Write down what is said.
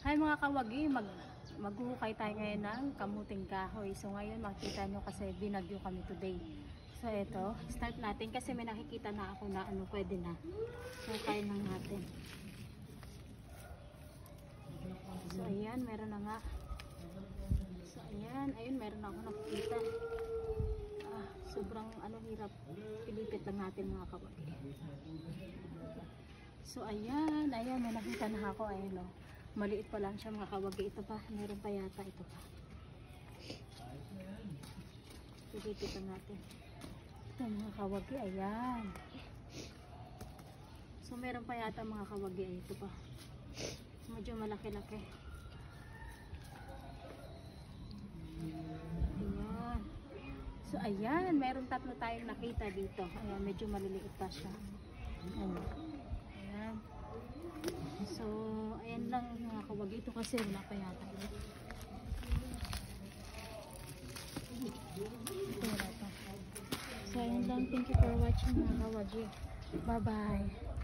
Hi mga kawagi, maghuhukay tayo ngayon ng kamuting kahoy. So ngayon makita nyo kasi binagyo kami today. So ito, start natin kasi may nakikita na ako na ano pwede na. So kaya lang natin. So ayan, meron na nga. So ayan, ayun meron na ako nakikita. Sobrang ano hirap. Pilipit lang natin mga kawagi. So ayan, may nakita na ako. Ayan o. Maliit pa lang siya mga kawagi. Ito pa, meron pa yata ito pa. Pilipit lang natin. Ito mga kawagi, ayan. So meron pa yata mga kawagi. Ito pa. Medyo malaki-laki. Ayan. So ayan, meron tatlo tayong nakita dito. Ayan, medyo maliliit pa siya. Ayan. So ayan lang mga kawagi. Ito kasi wala pa yata. Ito wala pa. So ayan lang. Thank you for watching mga kawagi. Bye bye.